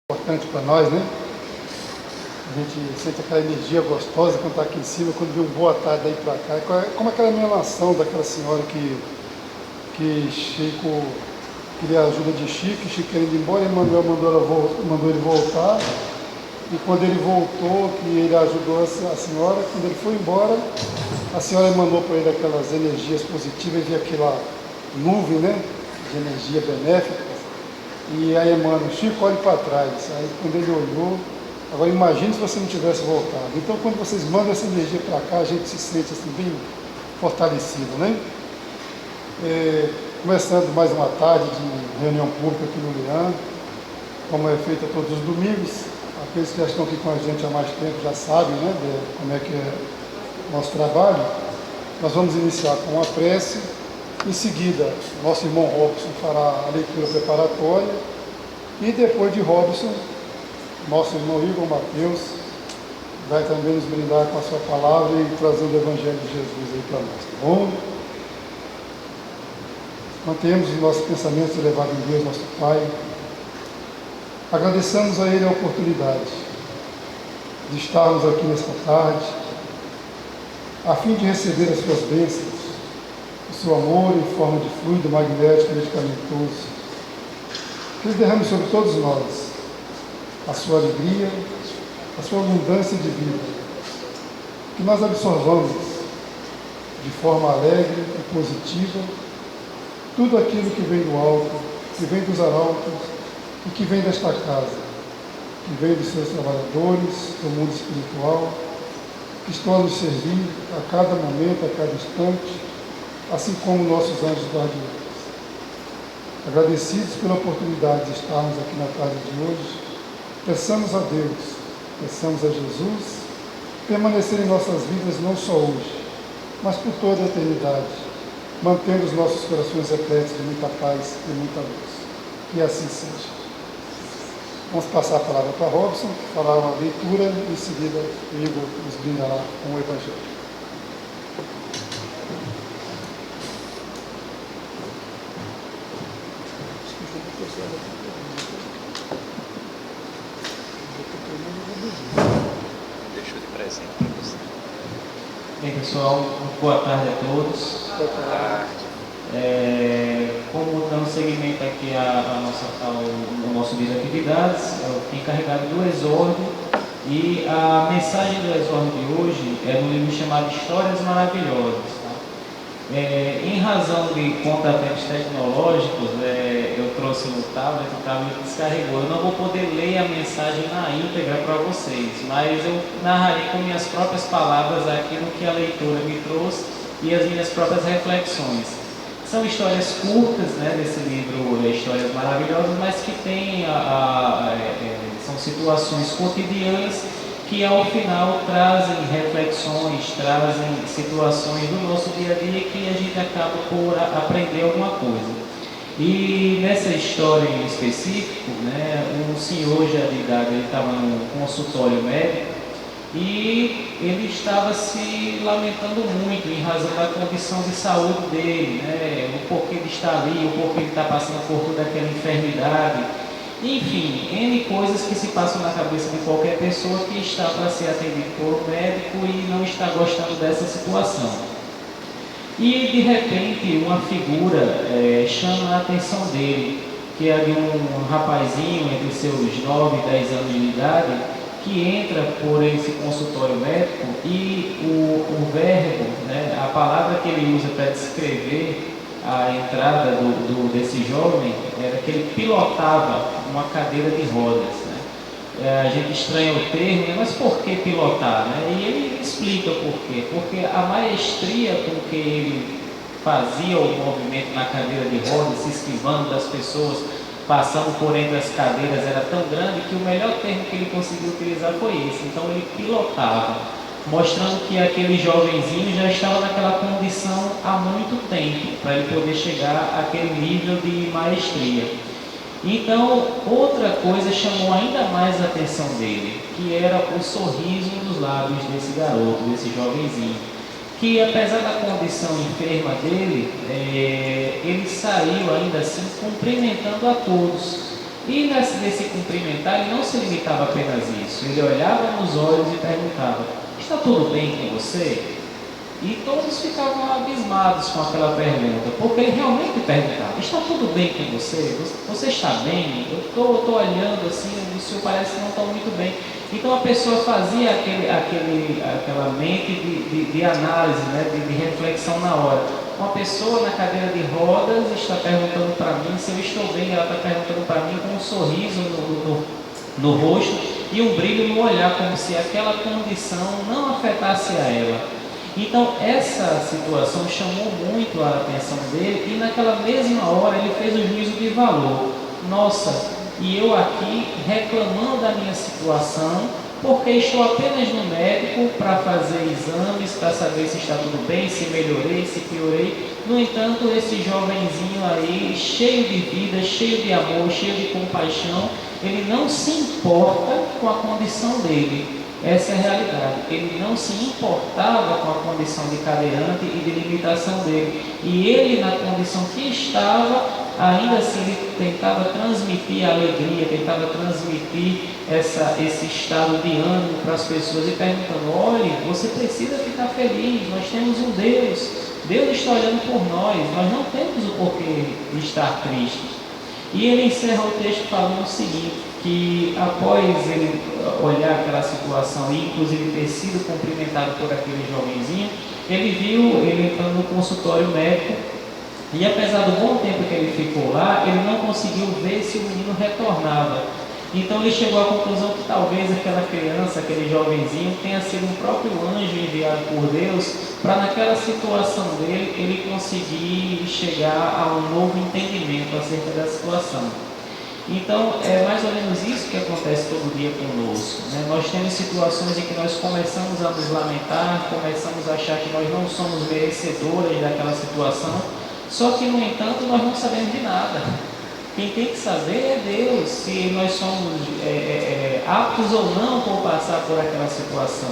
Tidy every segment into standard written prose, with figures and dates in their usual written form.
Importante para nós, né? A gente sente aquela energia gostosa quando está aqui em cima, quando vê um boa tarde daí para cá. Como aquela relação daquela senhora que Chico queria a ajuda de Chico querendo ir embora, Emmanuel mandou ele voltar. E quando ele voltou, que ele ajudou a senhora, quando ele foi embora, a senhora mandou para ele aquelas energias positivas, e aquela nuvem, né, de energia benéfica. E aí Emmanuel, Chico, olhe para trás. Aí quando ele olhou, agora imagine se você não tivesse voltado. Então quando vocês mandam essa energia para cá, a gente se sente assim bem fortalecido, né? Começando mais uma tarde de reunião pública aqui no Leão, como é feita todos os domingos. Aqueles que já estão aqui com a gente há mais tempo já sabem, né, como é que é o nosso trabalho. Nós vamos iniciar com uma prece. Em seguida, nosso irmão Robson fará a leitura preparatória. E depois de Robson, nosso irmão Igor Mateus vai também nos brindar com a sua palavra e trazendo o Evangelho de Jesus aí para nós, tá bom? Mantenhamos os nossos pensamentos elevados em Deus, nosso Pai. Agradecemos a Ele a oportunidade de estarmos aqui nesta tarde, a fim de receber as suas bênçãos, o seu amor em forma de fluido magnético e medicamentoso, que Ele derrame sobre todos nós a sua alegria, a sua abundância de vida, que nós absorvamos de forma alegre e positiva tudo aquilo que vem do alto, que vem dos arautos, e que vem desta casa, que vem dos seus trabalhadores, do mundo espiritual, que estão a nos servir a cada momento, a cada instante, assim como nossos anjos guardiões. Agradecidos pela oportunidade de estarmos aqui na tarde de hoje, peçamos a Deus, peçamos a Jesus, permanecer em nossas vidas não só hoje, mas por toda a eternidade, mantendo os nossos corações repletos de muita paz e muita luz. Que assim seja. Vamos passar a palavra para Robson, falar uma leitura, e em seguida o Igor nos brindará com o Evangelho. Deixo de presente para você. Bem, pessoal, boa tarde a todos. Boa tarde. Como dando seguimento aqui ao nosso dia de atividades, eu fui encarregado do exórdio e a mensagem do exórdio de hoje é no livro chamado Histórias Maravilhosas. Tá? Em razão de contratempos tecnológicos, eu trouxe no tablet, o tablet descarregou. Eu não vou poder ler a mensagem na íntegra para vocês, mas eu narrarei com minhas próprias palavras aquilo que a leitura me trouxe e as minhas próprias reflexões. São histórias curtas, né, desse livro Histórias Maravilhosas, mas que têm são situações cotidianas que ao final trazem reflexões, trazem situações do nosso dia a dia que a gente acaba por aprender alguma coisa. E nessa história em específico, né, um senhor já de idade, ele estava num consultório médico, e ele estava se lamentando muito em razão da condição de saúde dele, né? O porquê ele está ali, o porquê ele está passando por toda aquela enfermidade. Enfim, N coisas que se passam na cabeça de qualquer pessoa que está para ser atendido por um médico e não está gostando dessa situação. E de repente uma figura chama a atenção dele, que é de um rapazinho entre seus 9 e 10 anos de idade, que entra por esse consultório médico e o verbo, né, a palavra que ele usa para descrever a entrada desse jovem era que ele pilotava uma cadeira de rodas. Né? A gente estranha o termo, né, mas por que pilotar? Né? E ele explica por quê. Porque a maestria com que ele fazia o movimento na cadeira de rodas, se esquivando das pessoas, passando por entre as cadeiras, era tão grande que o melhor termo que ele conseguiu utilizar foi esse. Então ele pilotava, mostrando que aquele jovenzinho já estava naquela condição há muito tempo, para ele poder chegar àquele nível de maestria. Então, outra coisa chamou ainda mais a atenção dele, que era o sorriso nos lábios desse garoto, desse jovenzinho, que apesar da condição enferma dele, ele saiu ainda assim cumprimentando a todos. E nesse cumprimentar, ele não se limitava apenas a isso. Ele olhava nos olhos e perguntava: está tudo bem com você? E todos ficavam abismados com aquela pergunta, porque ele realmente perguntava: está tudo bem com você? Você está bem? Eu estou olhando assim, o senhor parece que não está muito bem. Então a pessoa fazia aquela mente de análise, né, de reflexão na hora. Uma pessoa na cadeira de rodas está perguntando para mim se eu estou bem, ela está perguntando para mim com um sorriso no rosto e um brilho no olhar, como se aquela condição não afetasse a ela. Então essa situação chamou muito a atenção dele e naquela mesma hora ele fez o juízo de valor. Nossa, e eu aqui reclamando da minha situação, porque estou apenas no médico para fazer exames, para saber se está tudo bem, se melhorei, se piorei. No entanto, esse jovenzinho aí, cheio de vida, cheio de amor, cheio de compaixão, ele não se importa com a condição dele. Essa é a realidade. Ele não se importava com a condição de cadeirante e de limitação dele. E ele, na condição que estava, ainda assim ele tentava transmitir a alegria, tentava transmitir esse estado de ânimo para as pessoas e perguntando: olhe, você precisa ficar feliz, nós temos um Deus, Deus está olhando por nós não temos o porquê de estar tristes. E ele encerra o texto falando o seguinte, que após ele olhar aquela situação e inclusive ter sido cumprimentado por aquele jovenzinho, ele viu ele entrando no consultório médico e apesar do bom tempo que ele ficou lá, ele não conseguiu ver se o menino retornava. Então ele chegou à conclusão que talvez aquela criança, aquele jovenzinho, tenha sido um próprio anjo enviado por Deus para naquela situação dele, ele conseguir chegar a um novo entendimento acerca da situação. Então é mais ou menos isso que acontece todo dia conosco, né? Nós temos situações em que nós começamos a nos lamentar, começamos a achar que nós não somos merecedores daquela situação, só que no entanto nós não sabemos de nada. Quem tem que saber é Deus, se nós somos aptos ou não por passar por aquela situação.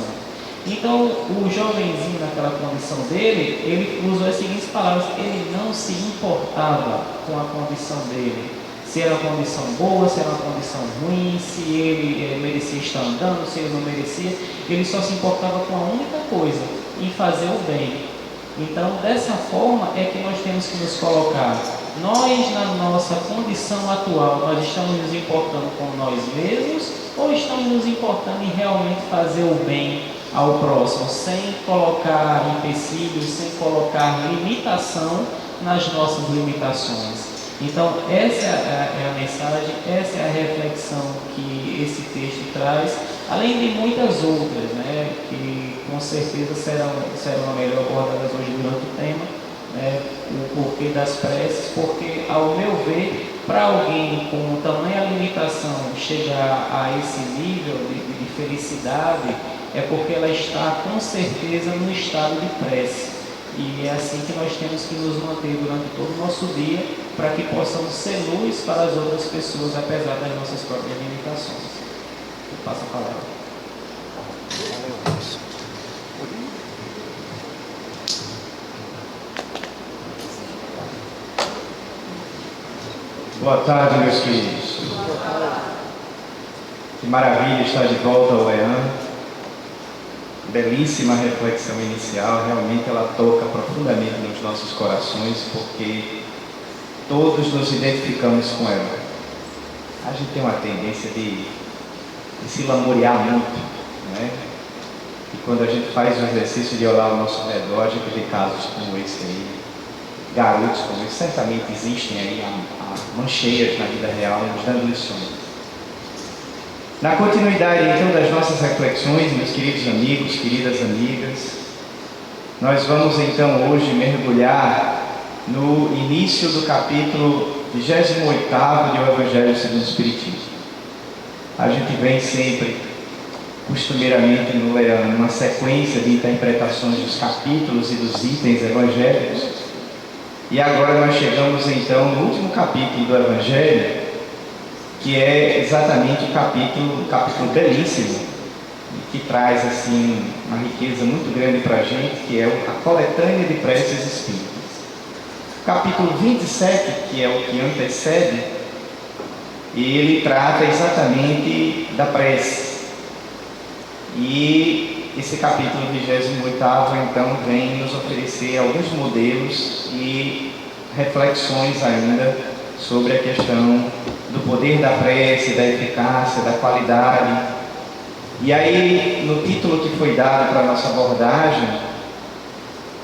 Então, o jovenzinho naquela condição dele, ele usou as seguintes palavras: ele não se importava com a condição dele, se era uma condição boa, se era uma condição ruim, se ele merecia estar andando, se ele não merecia. Ele só se importava com a única coisa, em fazer o bem. Então, dessa forma é que nós temos que nos colocar. Nós, na nossa condição atual, nós estamos nos importando com nós mesmos ou estamos nos importando em realmente fazer o bem ao próximo, sem colocar empecilhos, sem colocar limitação nas nossas limitações? Então, essa é a mensagem, essa é a reflexão que esse texto traz, além de muitas outras, né, que com certeza serão melhor abordadas hoje durante o tema. O porquê das preces, porque ao meu ver, para alguém com tamanha limitação chegar a esse nível de felicidade, é porque ela está com certeza no estado de prece. E é assim que nós temos que nos manter durante todo o nosso dia, para que possamos ser luz para as outras pessoas, apesar das nossas próprias limitações. Eu passo a palavra. Boa tarde, meus queridos. Que maravilha estar de volta ao EAN. Belíssima reflexão inicial, realmente ela toca profundamente nos nossos corações, porque todos nos identificamos com ela. A gente tem uma tendência de se lamuriar muito, né? E quando a gente faz o exercício de olhar ao nosso redor, a gente vê casos como esse aí, garotos como esse, certamente existem aí há mancheias na vida real, nos dando lições. Na continuidade então das nossas reflexões, meus queridos amigos, queridas amigas, nós vamos então hoje mergulhar no início do capítulo 28º de O Evangelho segundo o Espiritismo. A gente vem sempre, costumeiramente no EAN, numa sequência de interpretações dos capítulos e dos itens evangélicos. E agora nós chegamos então no último capítulo do Evangelho, que é exatamente o capítulo belíssimo, que traz assim uma riqueza muito grande para a gente, que é a coletânea de preces espíritas. O capítulo 27, que é o que antecede, e ele trata exatamente da prece. E esse capítulo 28º, então, vem nos oferecer alguns modelos e reflexões ainda sobre a questão do poder da prece, da eficácia, da qualidade. E aí, no título que foi dado para a nossa abordagem,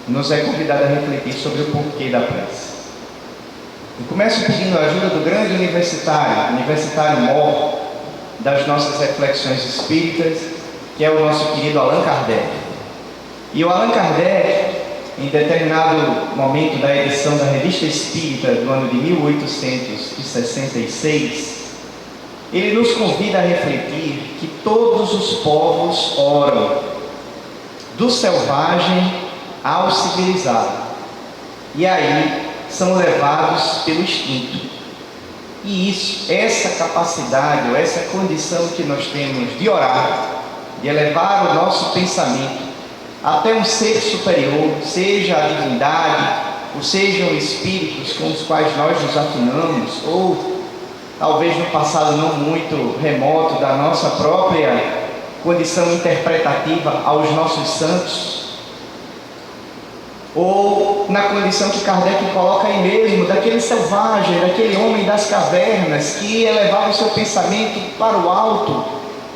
nos é convidado a refletir sobre o porquê da prece. Eu começo pedindo a ajuda do grande universitário mor das nossas reflexões espíritas, que é o nosso querido Allan Kardec. E o Allan Kardec, em determinado momento da edição da Revista Espírita do ano de 1866, ele nos convida a refletir que todos os povos oram, do selvagem ao civilizado, e aí são levados pelo instinto. E essa capacidade, ou essa condição que nós temos de orar, de elevar o nosso pensamento até um ser superior, seja a divindade, ou sejam espíritos com os quais nós nos afinamos, ou talvez no passado não muito remoto da nossa própria condição interpretativa aos nossos santos, ou na condição que Kardec coloca aí mesmo, daquele selvagem, daquele homem das cavernas, que elevava o seu pensamento para o alto,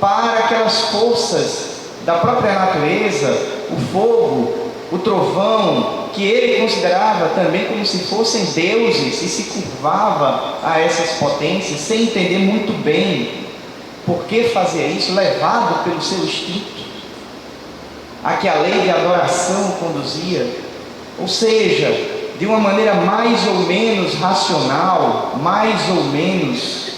para aquelas forças da própria natureza, o fogo, o trovão, que ele considerava também como se fossem deuses, e se curvava a essas potências, sem entender muito bem por que fazia isso, levado pelo seu instinto, a que a lei de adoração conduzia. Ou seja, de uma maneira mais ou menos racional, mais ou menos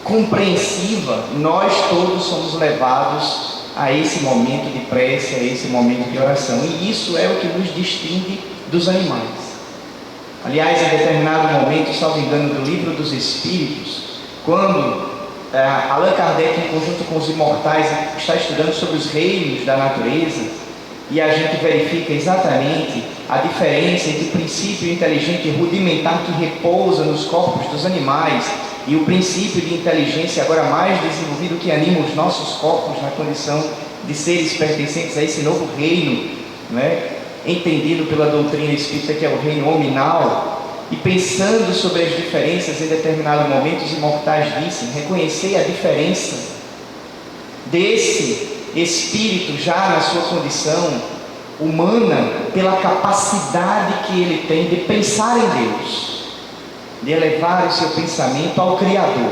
compreensiva, nós todos somos levados a esse momento de prece, a esse momento de oração. E isso é o que nos distingue dos animais. Aliás, em determinado momento, salvo engano, do Livro dos Espíritos, quando Allan Kardec, em conjunto com os imortais, está estudando sobre os reinos da natureza, e a gente verifica exatamente a diferença entre o princípio inteligente rudimentar que repousa nos corpos dos animais e o princípio de inteligência agora mais desenvolvido que anima os nossos corpos na condição de seres pertencentes a esse novo reino, né? Entendido pela doutrina espírita, que é o reino hominal. E pensando sobre as diferenças, em determinado momento os imortais dizem: reconhecer a diferença desse espírito já na sua condição humana, pela capacidade que ele tem de pensar em Deus, de elevar o seu pensamento ao Criador.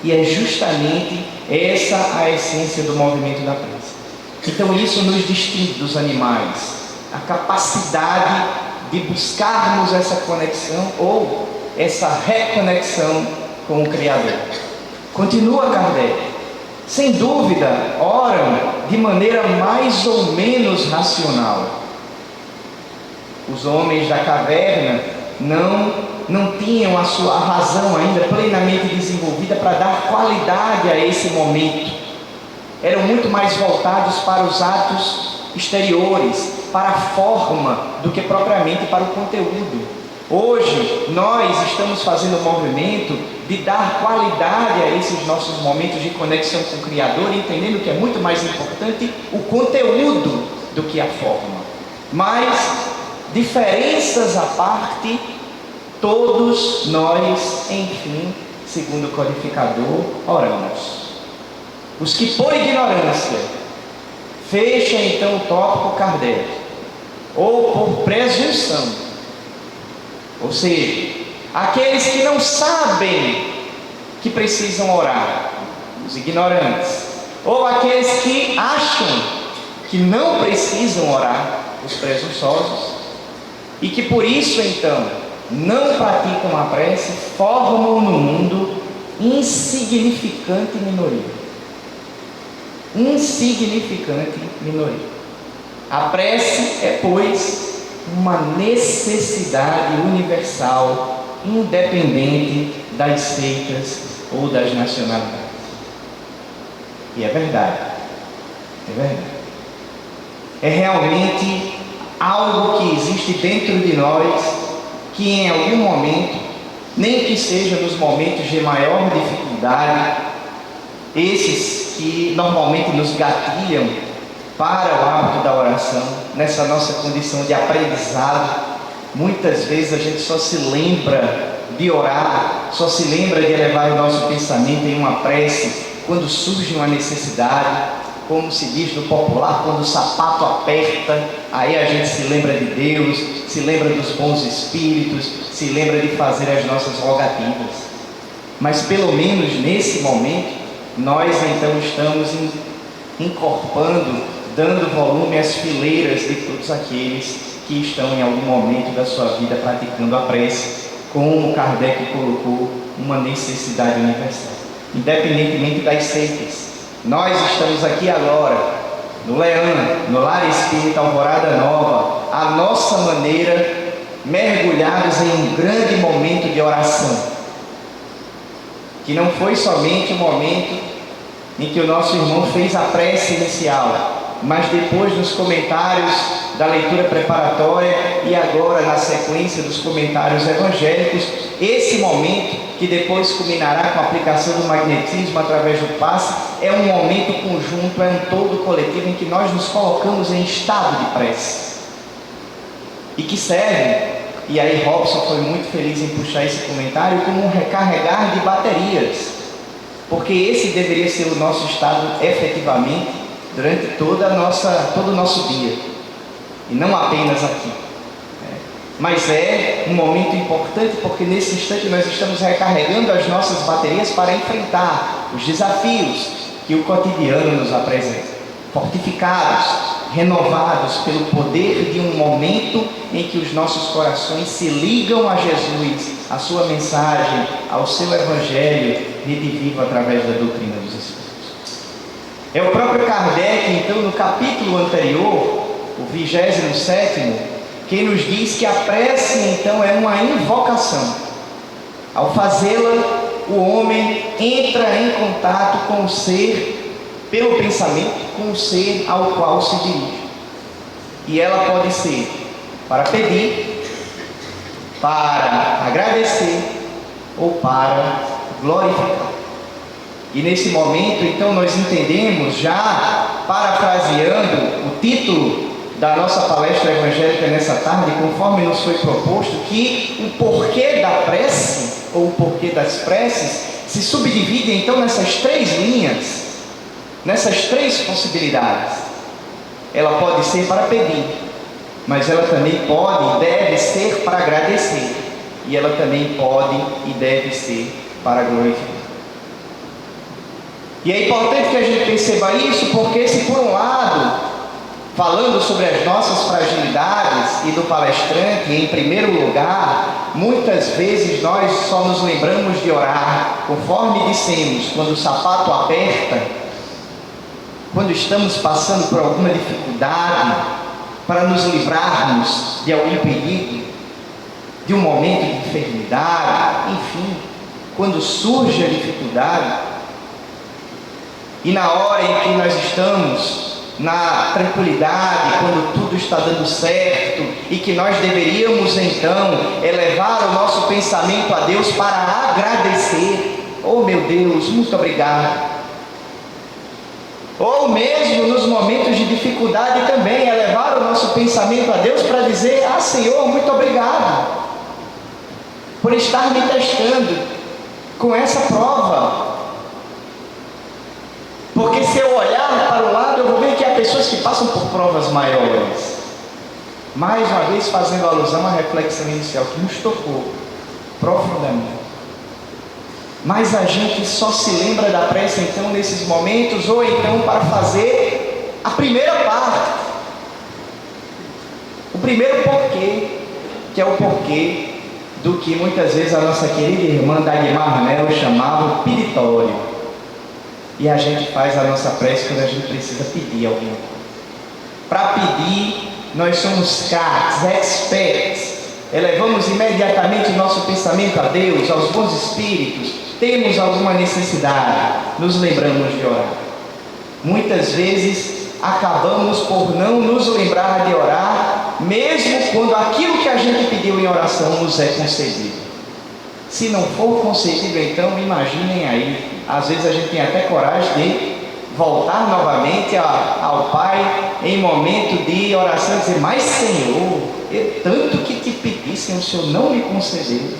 E é justamente essa a essência do movimento da prece. Então isso nos distingue dos animais, a capacidade de buscarmos essa conexão ou essa reconexão com o Criador. Continua Kardec: sem dúvida, oram de maneira mais ou menos racional. Os homens da caverna não tinham a sua razão ainda plenamente desenvolvida para dar qualidade a esse momento. Eram muito mais voltados para os atos exteriores, para a forma, do que propriamente para o conteúdo. Hoje, nós estamos fazendo o movimento de dar qualidade a esses nossos momentos de conexão com o Criador, entendendo que é muito mais importante o conteúdo do que a forma. Mas, diferenças à parte, todos nós, enfim, segundo o codificador, oramos. Os que por ignorância fecham então o tópico Kardec, ou por presunção, ou seja, aqueles que não sabem que precisam orar, os ignorantes, ou aqueles que acham que não precisam orar, os presunçosos, e que por isso então não praticam a prece, formam no mundo insignificante minoria. Insignificante minoria. A prece é, pois, uma necessidade universal, independente das seitas ou das nacionalidades. E é verdade. É verdade. É realmente algo que existe dentro de nós, que em algum momento nem que seja nos momentos de maior dificuldade, esses que normalmente nos gatilham para o hábito da oração, nessa nossa condição de aprendizado. Muitas vezes a gente só se lembra de orar, só se lembra de elevar o nosso pensamento em uma prece quando surge uma necessidade, como se diz no popular, quando o sapato aperta, aí a gente se lembra de Deus, se lembra dos bons espíritos, se lembra de fazer as nossas rogativas. Mas pelo menos nesse momento, nós então estamos encorpando, dando volume às fileiras de todos aqueles que estão em algum momento da sua vida praticando a prece, como Kardec colocou, uma necessidade universal, independentemente das seitas. Nós estamos aqui agora, no Leão, no Lar Espírita Alvorada Nova, à nossa maneira, mergulhados em um grande momento de oração, que não foi somente o momento em que o nosso irmão fez a prece inicial, mas depois nos comentários da leitura preparatória e agora na sequência dos comentários evangélicos, esse momento que depois culminará com a aplicação do magnetismo através do passe, é um momento conjunto, é um todo coletivo em que nós nos colocamos em estado de prece e que serve, e aí Robson foi muito feliz em puxar esse comentário, como um recarregar de baterias, porque esse deveria ser o nosso estado efetivamente durante todo o nosso dia, e não apenas aqui. Mas é um momento importante, porque nesse instante nós estamos recarregando as nossas baterias para enfrentar os desafios que o cotidiano nos apresenta, fortificados, renovados pelo poder de um momento em que os nossos corações se ligam a Jesus, a sua mensagem, ao seu evangelho redivivo através da doutrina dos Espíritos. É o próprio Kardec, então, no capítulo anterior, o 27º, quem nos diz que a prece, então, é uma invocação. Ao fazê-la, o homem entra em contato com o ser, pelo pensamento, com o ser ao qual se dirige. E ela pode ser para pedir, para agradecer ou para glorificar. E nesse momento, então, nós entendemos, já parafraseando o título da nossa palestra evangélica nessa tarde, conforme nos foi proposto, que o porquê da prece, ou o porquê das preces, se subdivide então nessas três linhas, nessas três possibilidades. Ela pode ser para pedir, mas ela também pode e deve ser para agradecer, e ela também pode e deve ser para glorificar. E é importante que a gente perceba isso, porque se por um lado, falando sobre as nossas fragilidades e do palestrante, em primeiro lugar, muitas vezes nós só nos lembramos de orar, conforme dissemos, quando o sapato aperta, quando estamos passando por alguma dificuldade, para nos livrarmos de algum perigo, de um momento de enfermidade, enfim, quando surge a dificuldade. E na hora em que nós estamos na tranquilidade, quando tudo está dando certo, e que nós deveríamos então elevar o nosso pensamento a Deus para agradecer, oh meu Deus, muito obrigado. Ou mesmo nos momentos de dificuldade também, elevar o nosso pensamento a Deus para dizer, ah Senhor, muito obrigado por estar me testando com essa prova. Porque se eu olhar para o lado, eu vou ver que há pessoas que passam por provas maiores. Mais uma vez fazendo alusão à reflexão inicial que nos tocou profundamente. Mas a gente só se lembra da prece então nesses momentos, ou então para fazer a primeira parte. O primeiro porquê, que é o porquê do que muitas vezes a nossa querida irmã Dagmar Mel chamava o peditório. E a gente faz a nossa prece quando a gente precisa pedir alguma coisa. Para pedir, nós somos craques, experts. Elevamos imediatamente o nosso pensamento a Deus, aos bons espíritos. Temos alguma necessidade, nos lembramos de orar. Muitas vezes acabamos por não nos lembrar de orar, mesmo quando aquilo que a gente pediu em oração nos é concedido. Se não for concedido, então imaginem aí, às vezes a gente tem até coragem de voltar novamente ao Pai em momento de oração e dizer: mas Senhor, eu tanto que te pedi, Senhor, o Senhor não me concedeu.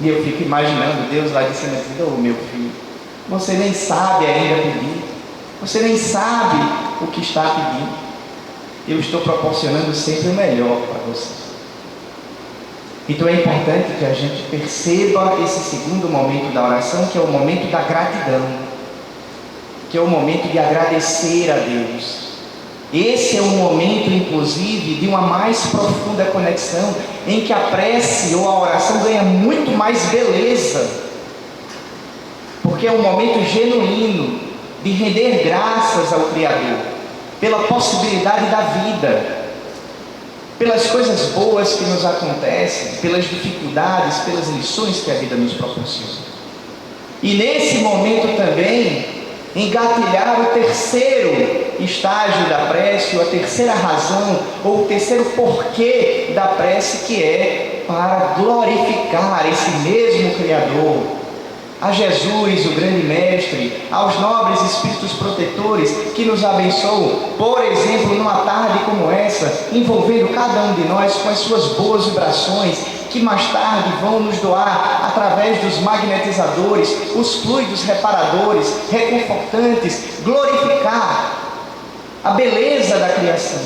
E eu fico imaginando Deus lá de cima dizendo: oh meu filho, você nem sabe ainda pedir, você nem sabe o que está pedindo. Eu estou proporcionando sempre o melhor para você. Então é importante que a gente perceba esse segundo momento da oração, que é o momento da gratidão, que é o momento de agradecer a Deus. Esse é um momento, inclusive, de uma mais profunda conexão, em que a prece ou a oração ganha muito mais beleza, porque é um momento genuíno de render graças ao Criador pela possibilidade da vida, pelas coisas boas que nos acontecem, pelas dificuldades, pelas lições que a vida nos proporciona. E nesse momento também, engatilhar o terceiro estágio da prece, ou a terceira razão, ou o terceiro porquê da prece, que é para glorificar esse mesmo Criador, a Jesus, o grande Mestre, aos nobres Espíritos protetores que nos abençoam, por exemplo, numa tarde como essa, envolvendo cada um de nós com as suas boas vibrações, que mais tarde vão nos doar, através dos magnetizadores, os fluidos reparadores, reconfortantes, glorificar a beleza da criação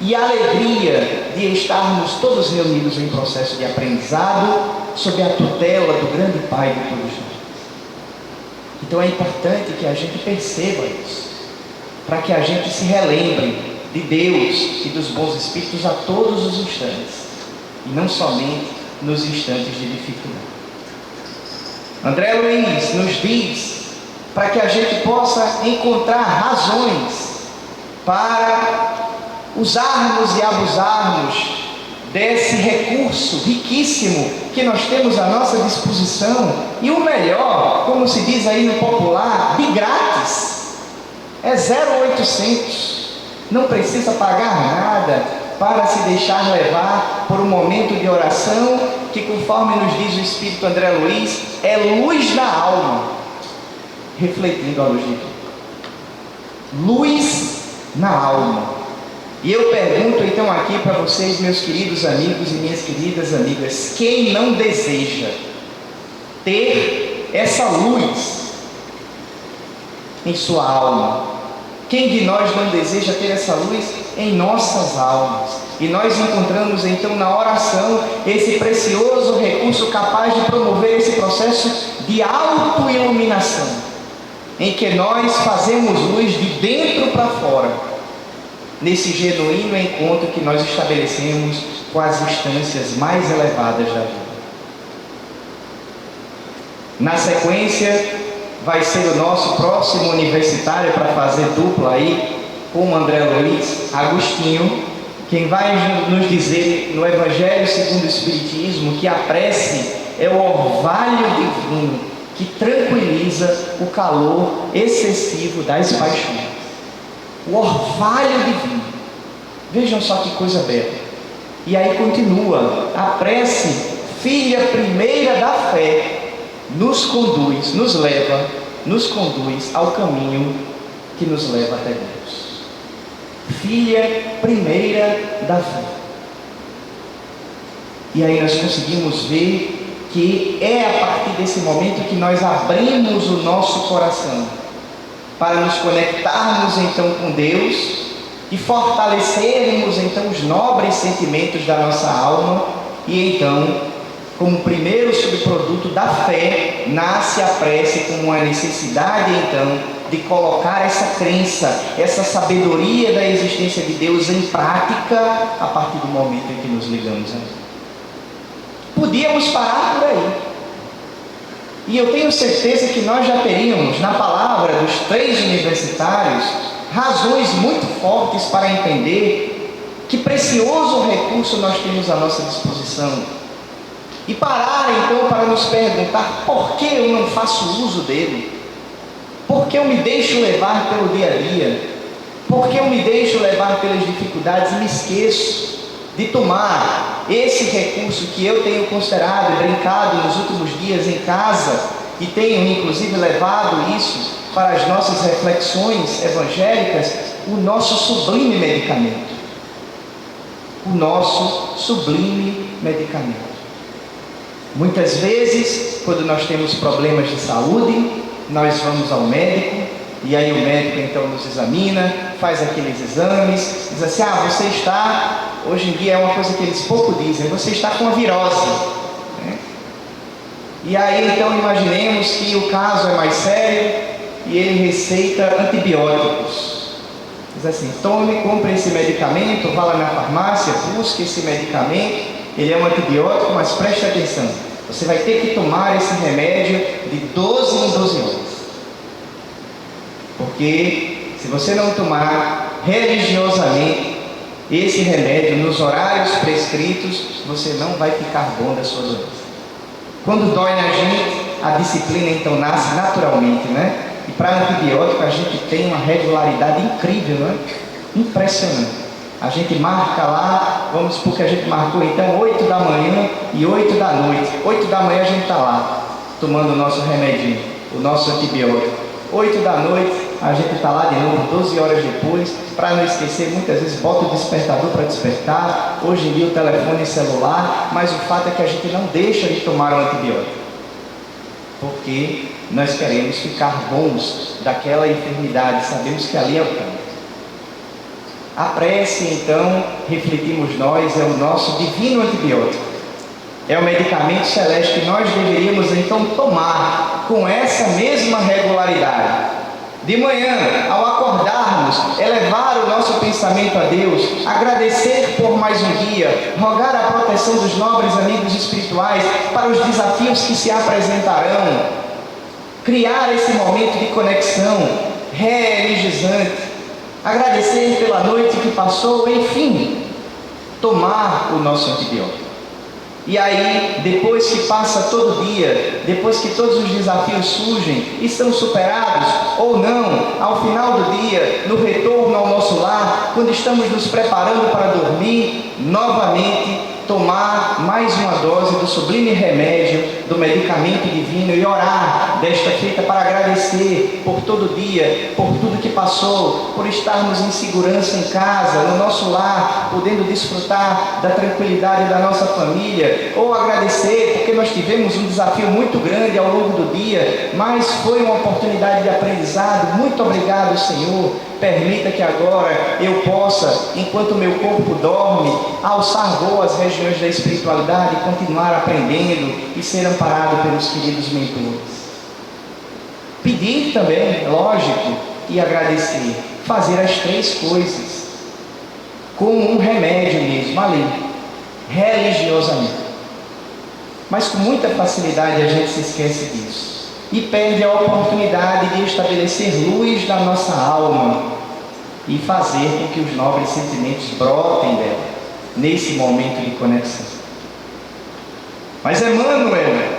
e a alegria de estarmos todos reunidos em processo de aprendizado, sob a tutela do grande Pai de todos nós. Então é importante que a gente perceba isso, para que a gente se relembre de Deus e dos bons Espíritos a todos os instantes, e não somente nos instantes de dificuldade. André Luiz nos diz para que a gente possa encontrar razões para usarmos e abusarmos desse recurso riquíssimo que nós temos à nossa disposição, e o melhor, como se diz aí no popular, de grátis. É 0800, não precisa pagar nada para se deixar levar por um momento de oração que, conforme nos diz o Espírito André Luiz, é luz na alma, refletindo a luz de Deus. Luz na alma. E eu pergunto então aqui para vocês, meus queridos amigos e minhas queridas amigas, quem não deseja ter essa luz em sua alma? Quem de nós não deseja ter essa luz em nossas almas? E nós encontramos então na oração esse precioso recurso capaz de promover esse processo de autoiluminação, em que nós fazemos luz de dentro para fora, nesse genuíno encontro que nós estabelecemos com as instâncias mais elevadas da vida. Na sequência, vai ser o nosso próximo universitário para fazer dupla aí com o André Luiz, Agostinho, quem vai nos dizer no Evangelho segundo o Espiritismo que a prece é o orvalho divino que tranquiliza o calor excessivo das paixões. O orvalho divino. Vejam só que coisa bela. E aí continua: a prece, filha primeira da fé, nos conduz, nos conduz ao caminho que nos leva até Deus. Filha primeira da fé. E aí nós conseguimos ver que é a partir desse momento que nós abrimos o nosso coração para nos conectarmos então com Deus e fortalecermos então os nobres sentimentos da nossa alma, e então, como primeiro subproduto da fé, nasce a prece como uma necessidade então de colocar essa crença, essa sabedoria da existência de Deus em prática a partir do momento em que nos ligamos a Ele. Podíamos parar por aí, e eu tenho certeza que nós já teríamos, na palavra dos 3 universitários, razões muito fortes para entender que precioso recurso nós temos à nossa disposição, e parar então para nos perguntar por que eu não faço uso dele, por que eu me deixo levar pelo dia a dia, por que eu me deixo levar pelas dificuldades e me esqueço de tomar esse recurso que eu tenho considerado e brincado nos últimos dias em casa, e tenho inclusive levado isso para as nossas reflexões evangélicas, o nosso sublime medicamento. O nosso sublime medicamento. Muitas vezes, quando nós temos problemas de saúde, nós vamos ao médico, e aí o médico então nos examina, faz aqueles exames, diz assim: você está, hoje em dia é uma coisa que eles pouco dizem, você está com a virose, né? E aí então imaginemos que o caso é mais sério, e ele receita antibióticos. Diz assim: tome, compre esse medicamento, vá lá na farmácia, busque esse medicamento, ele é um antibiótico, mas preste atenção, você vai ter que tomar esse remédio de 12 em 12 horas. Porque se você não tomar religiosamente esse remédio nos horários prescritos, você não vai ficar bom da sua doença. Quando dói na gente, a disciplina então nasce naturalmente, né? E para antibiótico a gente tem uma regularidade incrível, né? Impressionante. A gente marca lá, vamos supor que a gente marcou então 8 da manhã e 8 da noite. 8 da manhã a gente está lá, tomando o nosso remedinho, o nosso antibiótico. 8 da noite, a gente está lá de novo, 12 horas depois, para não esquecer, muitas vezes bota o despertador para despertar, hoje em dia o telefone celular, mas o fato é que a gente não deixa de tomar o antibiótico, porque nós queremos ficar bons daquela enfermidade, sabemos que ali é o caminho. A prece, então, refletimos nós, é o nosso divino antibiótico. É o medicamento celeste que nós deveríamos então tomar com essa mesma regularidade. De manhã, ao acordarmos, elevar o nosso pensamento a Deus, agradecer por mais um dia, rogar a proteção dos nobres amigos espirituais para os desafios que se apresentarão, criar esse momento de conexão reenergizante, agradecer pela noite que passou, enfim, tomar o nosso antibiótico. E aí, depois que passa todo dia, depois que todos os desafios surgem e são superados, ou não, ao final do dia, no retorno ao nosso lar, quando estamos nos preparando para dormir, novamente tomar mais uma dose do sublime remédio, do medicamento divino, e orar desta feita para agradecer por todo dia, por tudo que passou, por estarmos em segurança em casa, no nosso lar, podendo desfrutar da tranquilidade da nossa família, ou agradecer porque nós tivemos um desafio muito grande ao longo do dia, mas foi uma oportunidade de aprendizado. Muito obrigado, Senhor. Permita que agora eu possa, enquanto meu corpo dorme, alçar voo às regiões da espiritualidade e continuar aprendendo e ser amparado pelos queridos mentores. Pedir também, lógico, e agradecer. Fazer as três coisas como um remédio mesmo, ali, religiosamente. Mas com muita facilidade a gente se esquece disso e perde a oportunidade de estabelecer luz na nossa alma e fazer com que os nobres sentimentos brotem dela, nesse momento de conexão. Mas Emmanuel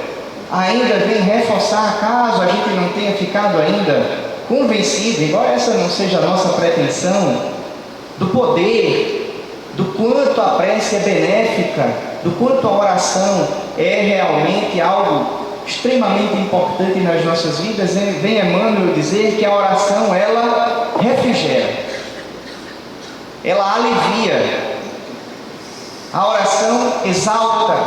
ainda vem reforçar, caso a gente não tenha ficado ainda convencido, embora essa não seja a nossa pretensão, do poder, do quanto a prece é benéfica, do quanto a oração é realmente algo extremamente importante nas nossas vidas. Vem Emmanuel dizer que a oração, ela refrigera, ela alivia, a oração exalta,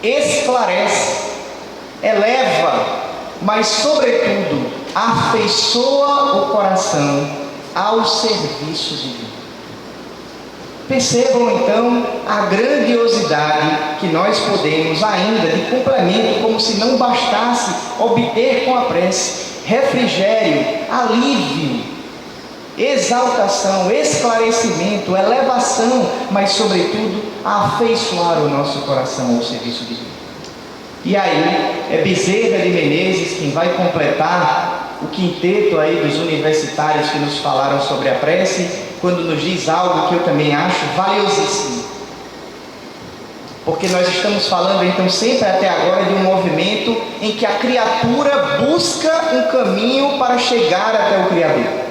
esclarece, eleva, mas sobretudo afeiçoa o coração ao serviço divino. Percebam então a grandiosidade que nós podemos ainda, de complemento, como se não bastasse obter com a prece refrigério, alívio, exaltação, esclarecimento, elevação, mas sobretudo afeiçoar o nosso coração ao serviço divino. E aí é Bezerra de Menezes quem vai completar o quinteto aí dos universitários que nos falaram sobre a prece, quando nos diz algo que eu também acho valiosíssimo. Porque nós estamos falando então sempre até agora de um movimento em que a criatura busca um caminho para chegar até o Criador.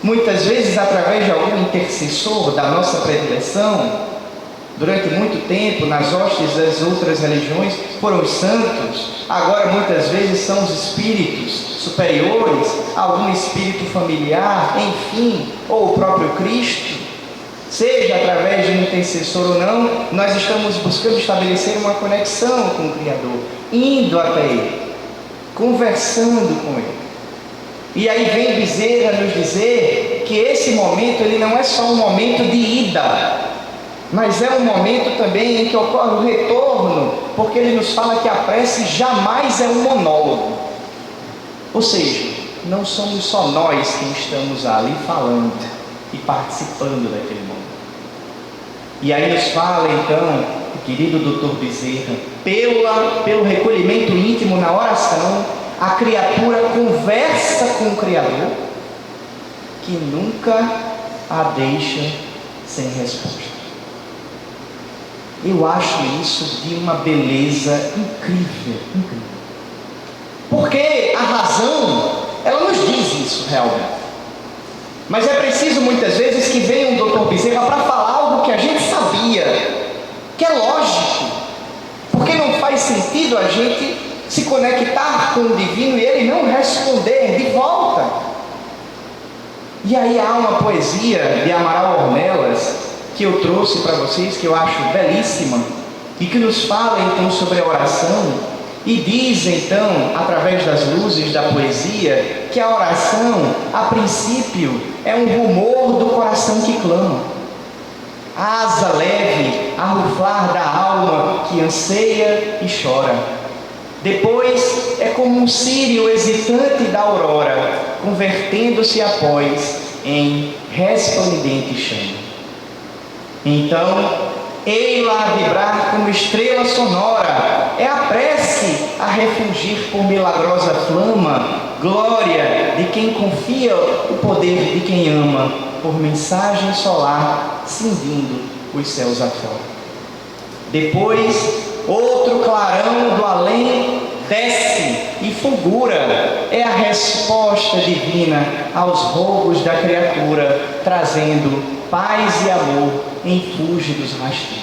Muitas vezes através de algum intercessor da nossa predileção, Durante muito tempo, nas hostes das outras religiões, foram os santos. Agora, muitas vezes, são os espíritos superiores, algum espírito familiar, enfim, ou o próprio Cristo. Seja através de um intercessor ou não, nós estamos buscando estabelecer uma conexão com o Criador, indo até Ele, conversando com Ele. E aí vem Bezerra nos dizer que esse momento, ele não é só um momento de ida, mas é um momento também em que ocorre o retorno, porque ele nos fala que a prece jamais é um monólogo. Ou seja, não somos só nós que estamos ali falando e participando daquele momento. E aí nos fala então, o querido Dr. Bezerra, pelo recolhimento íntimo na oração, a criatura conversa com o Criador, que nunca a deixa sem resposta. Eu acho isso de uma beleza incrível, incrível. Porque a razão, ela nos diz isso realmente. Mas é preciso muitas vezes que venha um Dr. Bezerra para falar algo que a gente sabia, que é lógico. Porque não faz sentido a gente se conectar com o divino e ele não responder de volta. E aí há uma poesia de Amaral Ornelas que eu trouxe para vocês, que eu acho belíssima, e que nos fala então sobre a oração, e diz então, através das luzes da poesia, que a oração, a princípio, é um rumor do coração que clama, asa leve a ruflar da alma que anseia e chora. Depois é como um círio hesitante da aurora, convertendo-se após em resplendente chama. Então, ei-la a vibrar como estrela sonora, é a prece a refulgir por milagrosa flama, glória de quem confia o poder de quem ama, por mensagem solar, cindindo os céus afora. Depois, outro clarão do além desce e fulgura, é a resposta divina aos rogos da criatura, trazendo paz e amor em fúlgidos rasteiros.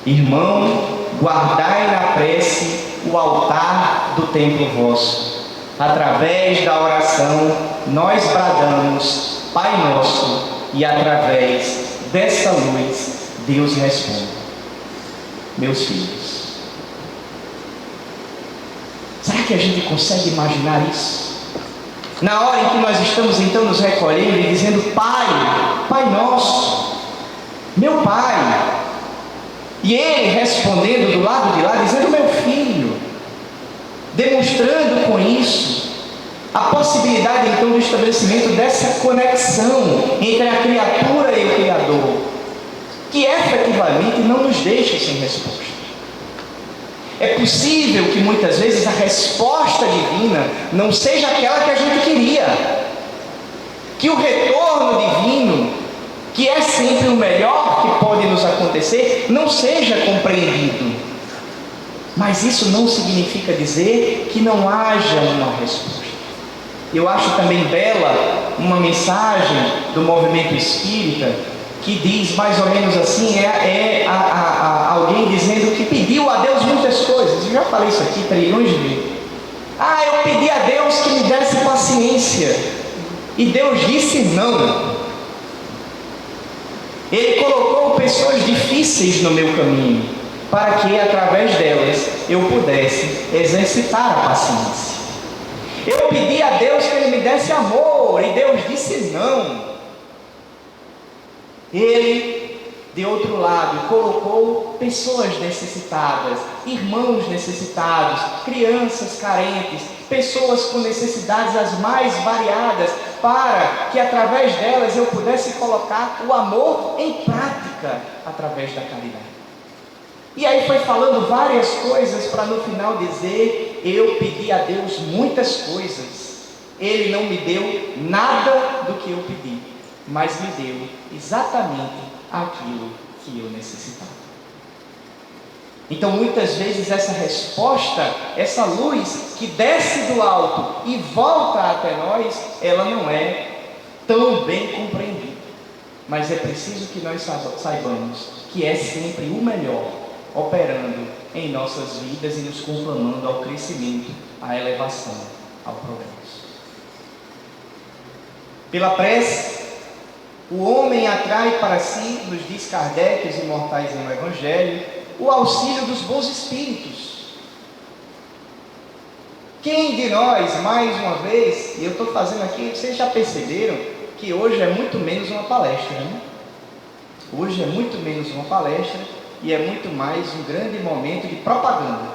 Irmão, guardai na prece o altar do templo vosso. Através da oração nós bradamos Pai Nosso, e através dessa luz Deus responde. Meus filhos, será que a gente consegue imaginar isso? Na hora em que nós estamos então nos recolhendo e dizendo: Pai, Pai Nosso, meu Pai, e Ele respondendo do lado de lá, dizendo: meu filho, demonstrando com isso a possibilidade então do estabelecimento dessa conexão entre a criatura e o Criador, que efetivamente não nos deixa sem resposta. É possível que muitas vezes a resposta divina não seja aquela que a gente queria, que o retorno divino, que é sempre o melhor que pode nos acontecer, não seja compreendido. Mas isso não significa dizer que não haja uma resposta. Eu acho também bela uma mensagem do movimento espírita que diz mais ou menos assim, alguém dizendo que pediu a Deus muitas coisas. Eu já falei isso aqui trilhões de vezes. Eu pedi a Deus que me desse paciência, e Deus disse não. Ele colocou pessoas difíceis no meu caminho, para que através delas eu pudesse exercitar a paciência. Eu pedi a Deus que Ele me desse amor, e Deus disse não. Ele, de outro lado, colocou pessoas necessitadas, irmãos necessitados, crianças carentes, pessoas com necessidades as mais variadas, para que através delas eu pudesse colocar o amor em prática através da caridade. E aí foi falando várias coisas para no final dizer: eu pedi a Deus muitas coisas, Ele não me deu nada do que eu pedi, mas me deu exatamente aquilo que eu necessitava. Então muitas vezes essa resposta, essa luz que desce do alto e volta até nós, ela não é tão bem compreendida. mas é preciso que nós saibamos que é sempre o melhor operando em nossas vidas e nos conclamando ao crescimento, à elevação, ao progresso. Pela prece, o homem atrai para si, nos diz Kardec, os imortais no Evangelho, o auxílio dos bons espíritos. Quem de nós, mais uma vez, e eu estou fazendo aqui, vocês já perceberam que hoje é muito menos uma palestra, né? Hoje é muito menos uma palestra e é muito mais um grande momento de propaganda.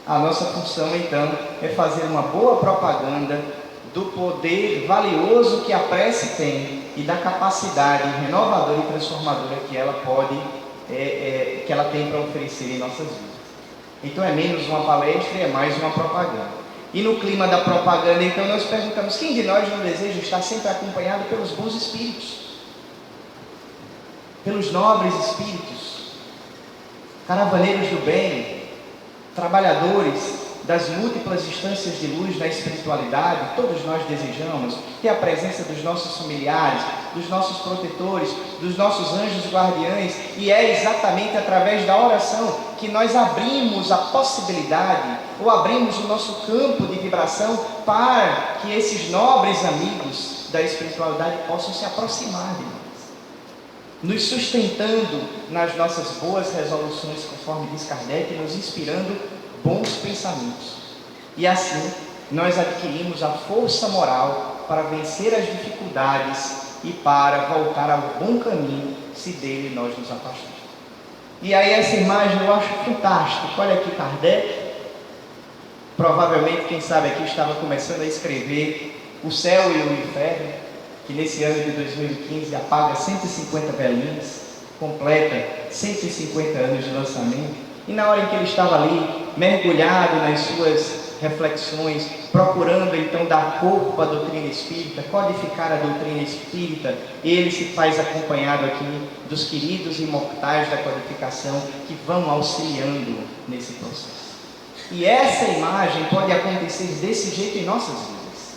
A nossa função, então, é fazer uma boa propaganda do poder valioso que a prece tem e da capacidade renovadora e transformadora que ela pode, que ela tem para oferecer em nossas vidas. Então é menos uma palestra e é mais uma propaganda. E no clima da propaganda, então, nós perguntamos: quem de nós não deseja estar sempre acompanhado pelos bons espíritos? Pelos nobres espíritos, caravaneiros do bem, trabalhadores das múltiplas instâncias de luz na espiritualidade. Todos nós desejamos ter a presença dos nossos familiares, dos nossos protetores, dos nossos anjos guardiães, e é exatamente através da oração que nós abrimos a possibilidade, ou abrimos o nosso campo de vibração para que esses nobres amigos da espiritualidade possam se aproximar de nós, nos sustentando nas nossas boas resoluções, conforme diz Kardec, nos inspirando bons pensamentos. E assim nós adquirimos a força moral para vencer as dificuldades e para voltar ao bom caminho, se dele nós nos afastamos. E aí essa imagem eu acho fantástica. Olha aqui Kardec, provavelmente quem sabe aqui estava começando a escrever O Céu e o Inferno, que nesse ano de 2015 apaga 150 velinhas, completa 150 anos de lançamento. E na hora em que ele estava ali, mergulhado nas suas reflexões, procurando então dar corpo à doutrina espírita, codificar a doutrina espírita, ele se faz acompanhado aqui dos queridos imortais da codificação que vão auxiliando nesse processo. E essa imagem pode acontecer desse jeito em nossas vidas.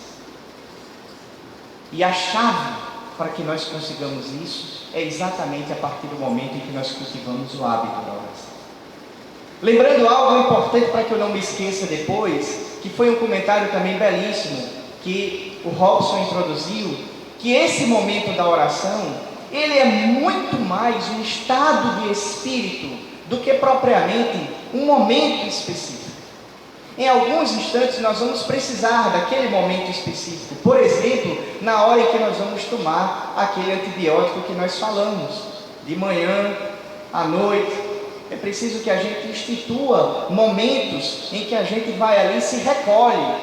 E a chave para que nós consigamos isso é exatamente a partir do momento em que nós cultivamos o hábito da oração. Lembrando algo importante para que eu não me esqueça depois, que foi um comentário também belíssimo que o Robson introduziu, que esse momento da oração, ele é muito mais um estado de espírito do que propriamente um momento específico. Em alguns instantes nós vamos precisar daquele momento específico, por exemplo, na hora em que nós vamos tomar aquele antibiótico que nós falamos, de manhã, à noite. É preciso que a gente institua momentos em que a gente vai ali e se recolhe,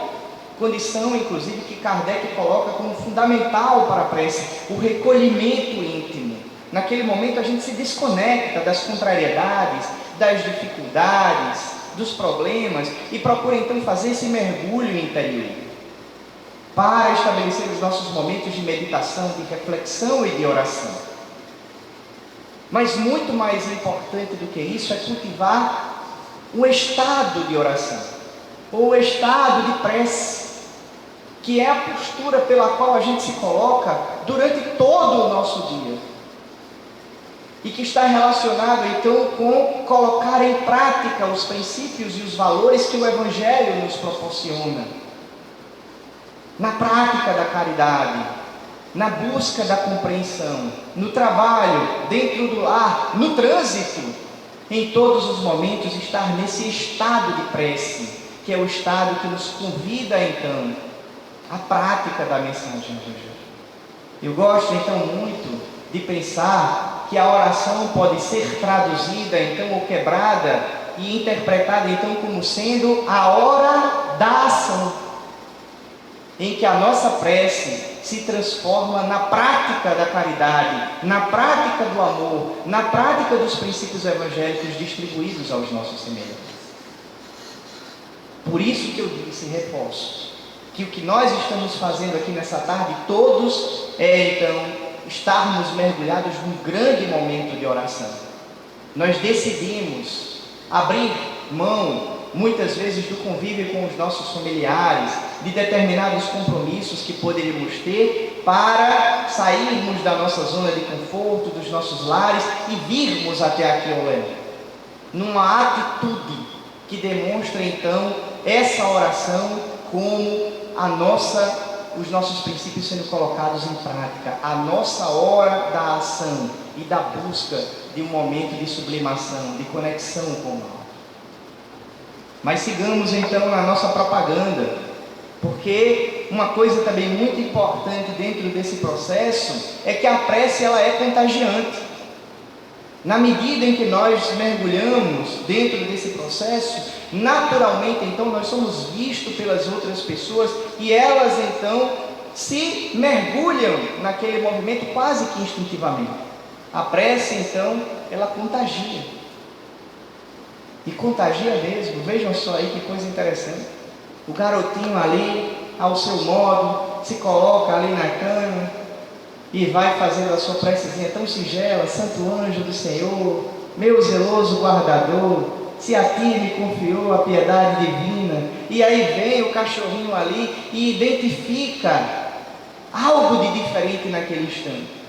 condição inclusive que Kardec coloca como fundamental para a prece, o recolhimento íntimo. Naquele momento a gente se desconecta das contrariedades, das dificuldades, dos problemas e procura então fazer esse mergulho interior para estabelecer os nossos momentos de meditação, de reflexão e de oração. Mas muito mais importante do que isso é cultivar um estado de oração, ou estado de prece, que é a postura pela qual a gente se coloca durante todo o nosso dia, e que está relacionado então com colocar em prática os princípios e os valores que o Evangelho nos proporciona, na prática da caridade, na busca da compreensão, no trabalho, dentro do lar, no trânsito, em todos os momentos estar nesse estado de prece, que é o estado que nos convida então à prática da mensagem de Jesus. Eu gosto então muito de pensar que a oração pode ser traduzida então ou quebrada e interpretada então como sendo a hora da ação, em que a nossa prece se transforma na prática da caridade, na prática do amor, na prática dos princípios evangélicos distribuídos aos nossos semelhantes. Por isso que eu disse e reforço, que o que nós estamos fazendo aqui nessa tarde, todos, é então estarmos mergulhados num grande momento de oração. Nós decidimos abrir mão, muitas vezes, do convívio com os nossos familiares, de determinados compromissos que poderíamos ter para sairmos da nossa zona de conforto, dos nossos lares e virmos até aqui ao Leão. Numa atitude que demonstra então essa oração como os nossos princípios sendo colocados em prática, a nossa hora da ação e da busca de um momento de sublimação, de conexão com o alto. Mas sigamos então na nossa propaganda, porque uma coisa também muito importante dentro desse processo é que a prece ela é contagiante. Na medida em que nós mergulhamos dentro desse processo, naturalmente então nós somos vistos pelas outras pessoas e elas então se mergulham naquele movimento quase que instintivamente. A prece então ela contagia. E contagia mesmo. Vejam só aí que coisa interessante. O garotinho ali, ao seu modo, se coloca ali na cama e vai fazendo a sua precezinha tão singela: Santo anjo do Senhor, meu zeloso guardador, se a ti me confiou a piedade divina. E aí vem o cachorrinho ali e identifica algo de diferente naquele instante.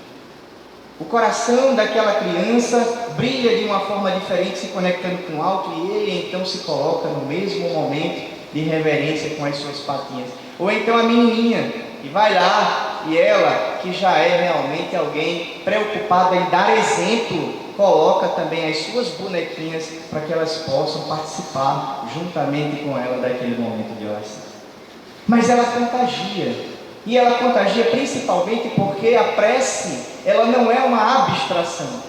O coração daquela criança brilha de uma forma diferente, se conectando com o alto, e ele então se coloca no mesmo momento de reverência com as suas patinhas. Ou então a menininha, que vai lá, e ela, que já é realmente alguém preocupada em dar exemplo, coloca também as suas bonequinhas para que elas possam participar juntamente com ela daquele momento de oração. Mas ela contagia. E ela contagia principalmente porque a prece, ela não é uma abstração.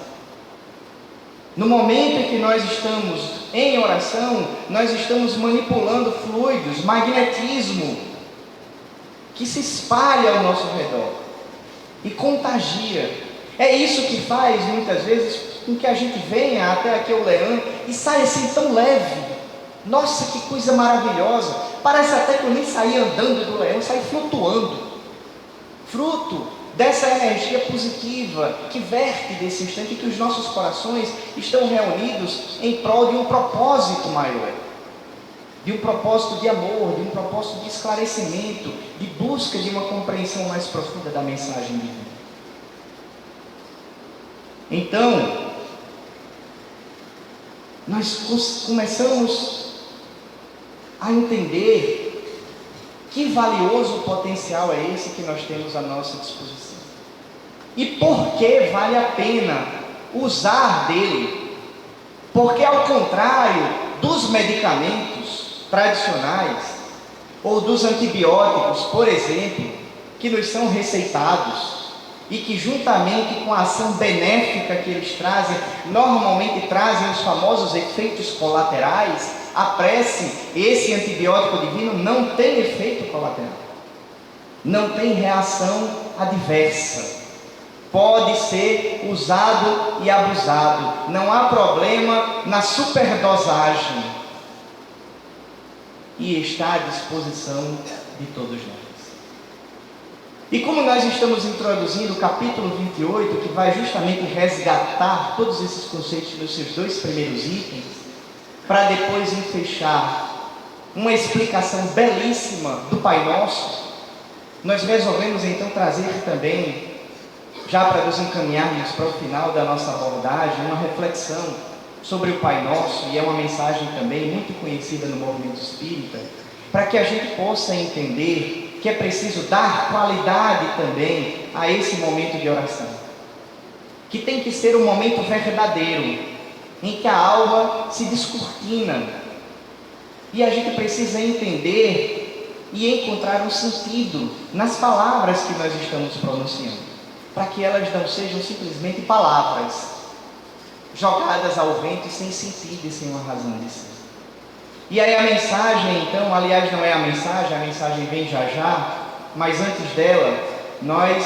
No momento em que nós estamos em oração, nós estamos manipulando fluidos, magnetismo, que se espalha ao nosso redor e contagia. É isso que faz, muitas vezes, com que a gente venha até aqui ao Leão e saia assim tão leve. Nossa, que coisa maravilhosa! Parece até que eu nem saí andando do Leão, eu saí flutuando. Fruto dessa energia positiva que verte desse instante, que os nossos corações estão reunidos em prol de um propósito maior, de um propósito de amor, de um propósito de esclarecimento, de busca de uma compreensão mais profunda da mensagem divina. Então, nós começamos a entender que valioso potencial é esse que nós temos à nossa disposição. E por que vale a pena usar dele? Porque, ao contrário dos medicamentos tradicionais, ou dos antibióticos, por exemplo, que nos são receitados, e que juntamente com a ação benéfica que eles trazem, normalmente trazem os famosos efeitos colaterais, a prece, esse antibiótico divino, não tem efeito colateral, não tem reação adversa, pode ser usado e abusado, não há problema na superdosagem, e está à disposição de todos nós. E como nós estamos introduzindo o capítulo 28, que vai justamente resgatar todos esses conceitos nos seus 2 primeiros itens, para depois fechar uma explicação belíssima do Pai Nosso, nós resolvemos então trazer também, já para nos encaminharmos para o final da nossa abordagem, uma reflexão sobre o Pai Nosso, e é uma mensagem também muito conhecida no movimento espírita, para que a gente possa entender que é preciso dar qualidade também a esse momento de oração, que tem que ser um momento verdadeiro, em que a alma se descortina, e a gente precisa entender e encontrar um sentido nas palavras que nós estamos pronunciando, para que elas não sejam simplesmente palavras jogadas ao vento sem sentido e sem uma razão de ser. E aí a mensagem, então, aliás, não é a mensagem vem já já, mas antes dela, nós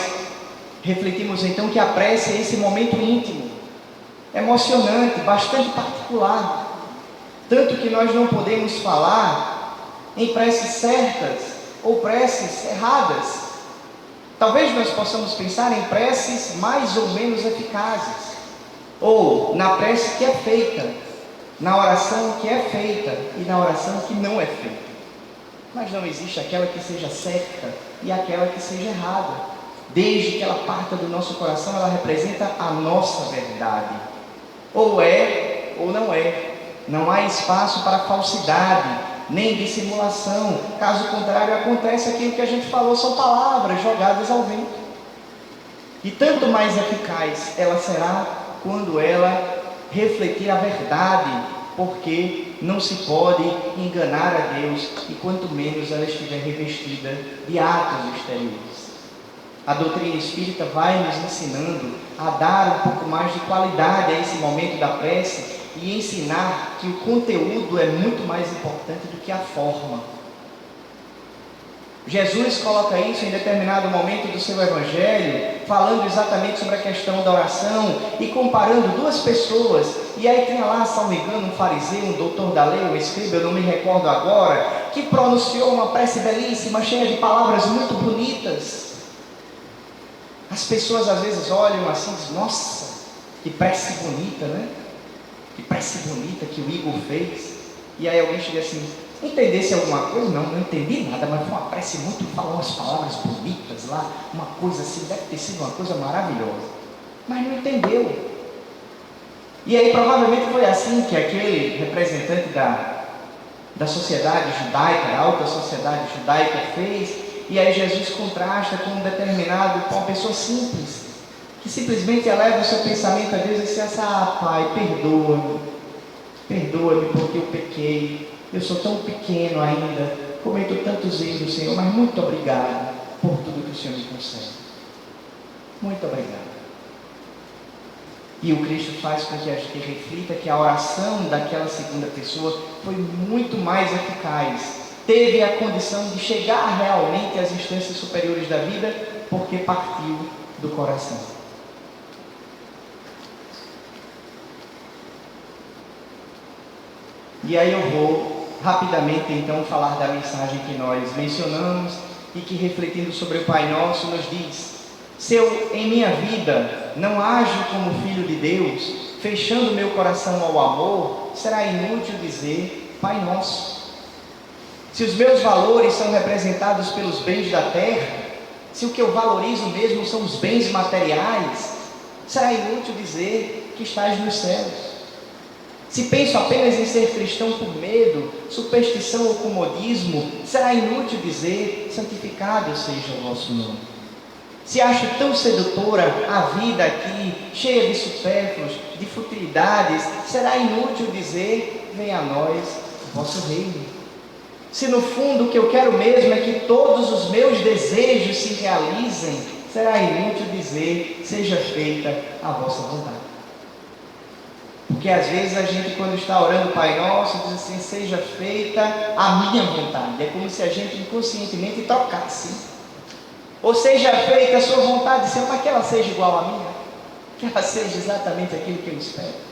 refletimos então que a prece é esse momento íntimo, emocionante, bastante particular, tanto que nós não podemos falar em preces certas ou preces erradas. Talvez nós possamos pensar em preces mais ou menos eficazes, ou na prece que é feita, na oração que é feita e na oração que não é feita. Mas não existe aquela que seja certa e aquela que seja errada. Desde que ela parta do nosso coração, ela representa a nossa verdade. Ou é ou não é. Não há espaço para falsidade, nem dissimulação. Caso contrário, acontece aquilo que a gente falou, são palavras jogadas ao vento. E tanto mais eficaz ela será quando ela refletir a verdade, porque não se pode enganar a Deus, e quanto menos ela estiver revestida de atos exteriores. A doutrina espírita vai nos ensinando a dar um pouco mais de qualidade a esse momento da prece e ensinar que o conteúdo é muito mais importante do que a forma. Jesus coloca isso em determinado momento do seu evangelho, falando exatamente sobre a questão da oração e comparando duas pessoas. E aí tinha lá, salvo engano, um fariseu, um doutor da lei, um escriba, eu não me recordo agora, que pronunciou uma prece belíssima, cheia de palavras muito bonitas. As pessoas às vezes olham assim e dizem: nossa, que prece bonita, né? Que prece bonita que o Igor fez. E aí alguém chega assim: entendesse alguma coisa? Não, não entendi nada, mas foi uma prece muito, falou umas palavras bonitas lá, uma coisa assim, deve ter sido uma coisa maravilhosa. Mas não entendeu. E aí provavelmente foi assim que aquele representante da sociedade judaica, da alta sociedade judaica fez. E aí Jesus contrasta com um determinado, com uma pessoa simples, que simplesmente eleva o seu pensamento a Deus e diz assim: ah, Pai, perdoa-me porque eu pequei, eu sou tão pequeno ainda, cometo tantos erros, Senhor, mas muito obrigado por tudo que o Senhor me concede. Muito obrigado. E o Cristo faz com que a gente reflita que a oração daquela segunda pessoa foi muito mais eficaz, teve a condição de chegar realmente às instâncias superiores da vida, porque partiu do coração. E aí eu vou rapidamente então falar da mensagem que nós mencionamos e que, refletindo sobre o Pai Nosso, nos diz: se eu em minha vida não ajo como filho de Deus, fechando meu coração ao amor, será inútil dizer Pai Nosso. Se os meus valores são representados pelos bens da terra, se o que eu valorizo mesmo são os bens materiais, será inútil dizer que estás nos céus. Se penso apenas em ser cristão por medo, superstição ou comodismo, será inútil dizer: santificado seja o vosso nome. Se acho tão sedutora a vida aqui, cheia de supérfluos, de futilidades, será inútil dizer: venha a nós o vosso reino. Se no fundo o que eu quero mesmo é que todos os meus desejos se realizem, será inútil dizer: seja feita a vossa vontade. Porque às vezes a gente, quando está orando o Pai Nosso, diz assim: seja feita a minha vontade. É como se a gente inconscientemente trocasse. Ou seja feita a sua vontade, Senhor, mas que ela seja igual à minha, que ela seja exatamente aquilo que eu espero.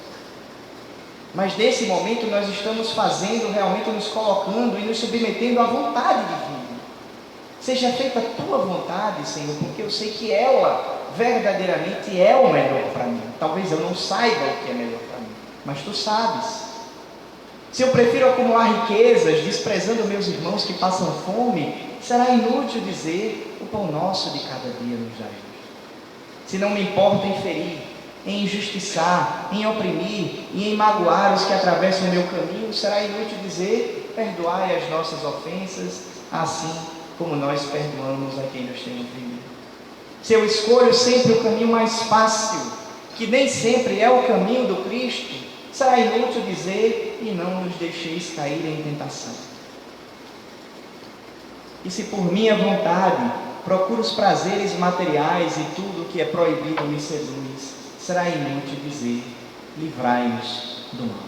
Mas nesse momento nós estamos fazendo, realmente nos colocando e nos submetendo à vontade divina. Seja feita a tua vontade, Senhor, porque eu sei que ela verdadeiramente é o melhor para mim. Talvez eu não saiba o que é melhor para mim, mas tu sabes. Se eu prefiro acumular riquezas, desprezando meus irmãos que passam fome, será inútil dizer: o pão nosso de cada dia nos dai hoje. Se não me importa em ferir, em injustiçar, em oprimir e em magoar os que atravessam o meu caminho, será inútil dizer: perdoai as nossas ofensas, assim como nós perdoamos a quem nos tem ofendido. Se eu escolho sempre o caminho mais fácil, que nem sempre é o caminho do Cristo, será inútil dizer: e não nos deixeis cair em tentação. E se por minha vontade procuro os prazeres materiais e tudo o que é proibido me seduz, será inútil dizer: livrai-nos do mal.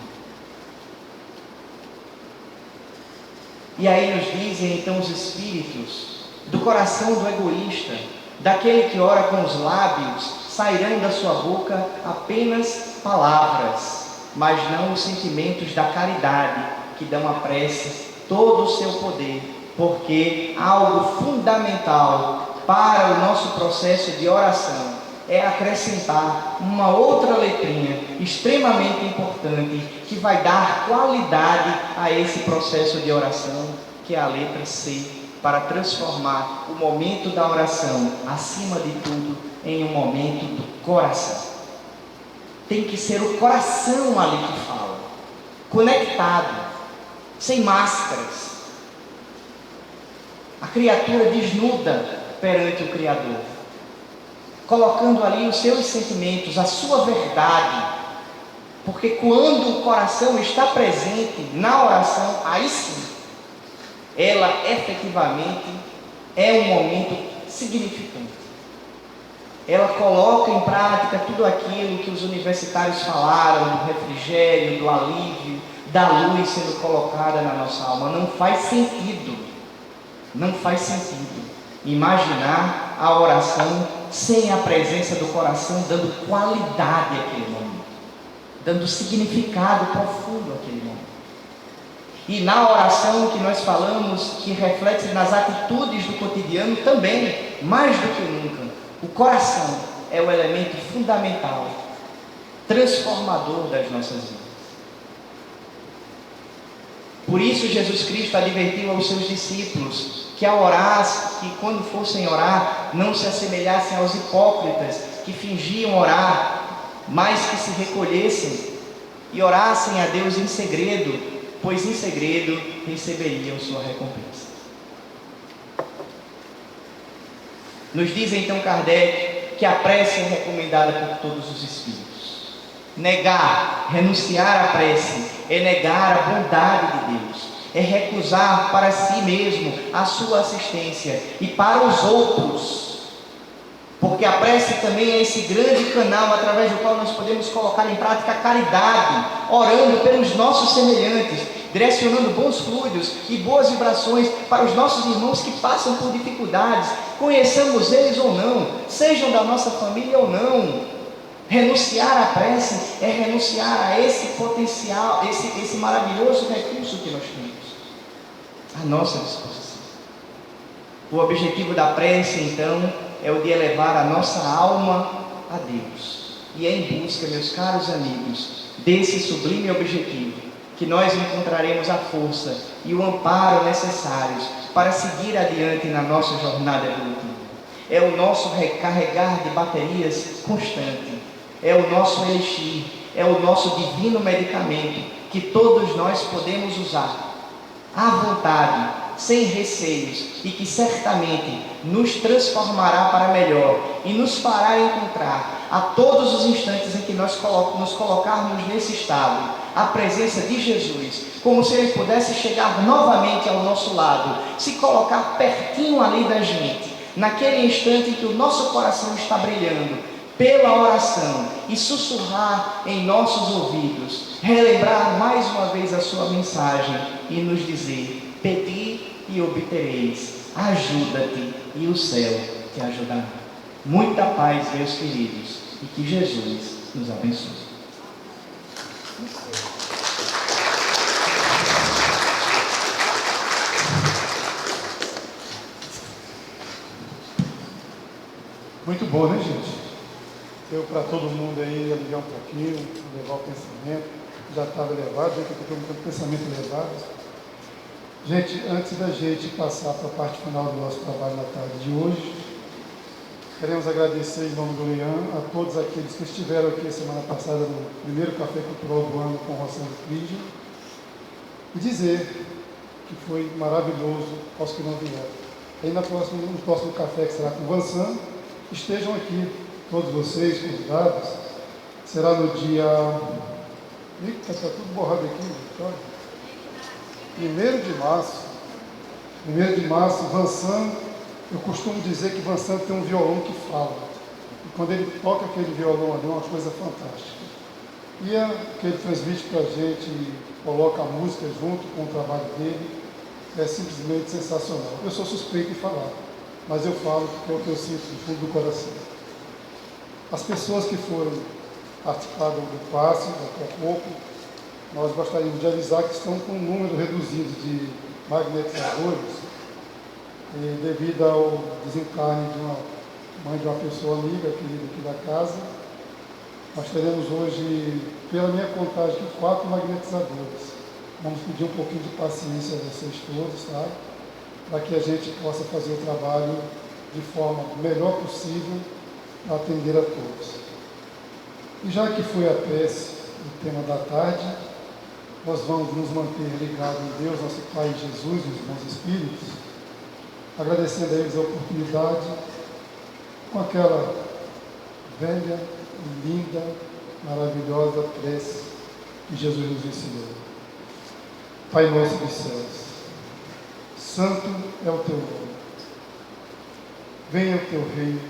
E aí nos dizem então os Espíritos: do coração do egoísta, daquele que ora com os lábios, sairão da sua boca apenas palavras, mas não os sentimentos da caridade que dão à prece todo o seu poder, porque algo fundamental para o nosso processo de oração é acrescentar uma outra letrinha extremamente importante que vai dar qualidade a esse processo de oração, que é a letra C, para transformar o momento da oração, acima de tudo, em um momento do coração. Tem que ser o coração ali que fala, conectado, sem máscaras. A criatura desnuda perante o Criador, colocando ali os seus sentimentos, a sua verdade, porque quando o coração está presente na oração, aí sim, ela efetivamente é um momento significante. Ela coloca em prática tudo aquilo que os universitários falaram, do refrigério, do alívio, da luz sendo colocada na nossa alma. Não faz sentido imaginar a oração sem a presença do coração, dando qualidade àquele momento, dando significado profundo àquele momento. E na oração que nós falamos, que reflete nas atitudes do cotidiano também, mais do que nunca, o coração é o elemento fundamental, transformador das nossas vidas. Por isso Jesus Cristo advertiu aos seus discípulos que ao orar, que quando fossem orar, não se assemelhassem aos hipócritas que fingiam orar, mas que se recolhessem e orassem a Deus em segredo, pois em segredo receberiam sua recompensa. Nos diz então Kardec que a prece é recomendada por todos os espíritos. Negar, renunciar à prece, é negar a bondade de Deus, é recusar para si mesmo a sua assistência e para os outros, porque a prece também é esse grande canal através do qual nós podemos colocar em prática a caridade, orando pelos nossos semelhantes, direcionando bons fluidos e boas vibrações para os nossos irmãos que passam por dificuldades, conheçamos eles ou não, sejam da nossa família ou não. Renunciar à prece é renunciar a esse potencial, esse maravilhoso recurso que nós temos à nossa disposição. O objetivo da prece, então, é o de elevar a nossa alma a Deus. E é em busca, meus caros amigos, desse sublime objetivo que nós encontraremos a força e o amparo necessários para seguir adiante na nossa jornada evolutiva. É o nosso recarregar de baterias constante, é o nosso elixir, é o nosso divino medicamento que todos nós podemos usar à vontade, sem receios, e que certamente nos transformará para melhor e nos fará encontrar a todos os instantes em que nós nos colocarmos nesse estado, a presença de Jesus, como se Ele pudesse chegar novamente ao nosso lado, se colocar pertinho ali da gente, naquele instante em que o nosso coração está brilhando pela oração e sussurrar em nossos ouvidos, relembrar mais uma vez a sua mensagem e nos dizer: pedi e obtereis, ajuda-te e o céu te ajudará. Muita paz, meus queridos, e que Jesus nos abençoe. Muito bom, né, gente? Deu para todo mundo aí aliviar um pouquinho, levar o pensamento. Já estava elevado, já que eu estou com o pensamento elevado. Gente, antes da gente passar para a parte final do nosso trabalho na tarde de hoje, queremos agradecer em nome do Leão a todos aqueles que estiveram aqui semana passada no primeiro Café Cultural do ano com Rossandro Crígio, e dizer que foi maravilhoso aos que não vieram. Aí no próximo café, que será com o Vansan, estejam aqui, todos vocês convidados. Será no dia... Eita, está tudo borrado aqui, gente, olha. 1º de março. 1º de março, Vansan, eu costumo dizer que Vansan tem um violão que fala. E quando ele toca aquele violão ali, é uma coisa fantástica. E que ele transmite para a gente, coloca a música junto com o trabalho dele, é simplesmente sensacional. Eu sou suspeito em falar, mas eu falo porque é o que eu sinto no fundo do coração. As pessoas que foram participar do passe, daqui a pouco, nós gostaríamos de avisar que estão com um número reduzido de magnetizadores, devido ao desencarne de uma mãe de uma pessoa amiga, querida aqui da casa. Nós teremos hoje, pela minha contagem, 4 magnetizadores. Vamos pedir um pouquinho de paciência a vocês todos, tá? Para que a gente possa fazer o trabalho de forma melhor possível para atender a todos. E já que foi a prece o tema da tarde, nós vamos nos manter ligados em Deus, nosso Pai, em Jesus, nos bons espíritos, agradecendo a eles a oportunidade com aquela velha, linda, maravilhosa prece que Jesus nos ensinou. Pai nosso dos céus, santo é o teu nome. Venha o teu reino,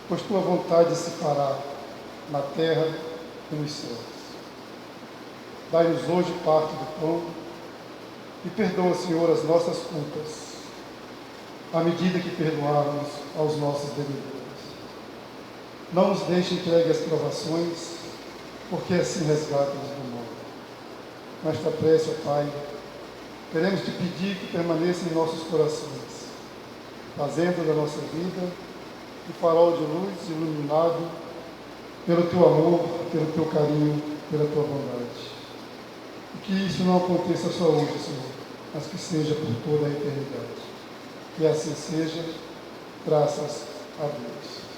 pois tua vontade se fará na terra e nos céus. Dai-nos hoje parte do pão e perdoa, Senhor, as nossas culpas, à medida que perdoarmos aos nossos devedores. Não nos deixe entregue às provações, porque assim resgata-nos do mal. Nesta prece, ó Pai, queremos te pedir que permaneça em nossos corações, fazendo da nossa vida um farol de luz iluminado pelo teu amor, pelo teu carinho, pela tua bondade. E que isso não aconteça só hoje, Senhor, mas que seja por toda a eternidade. Que assim seja, graças a Deus.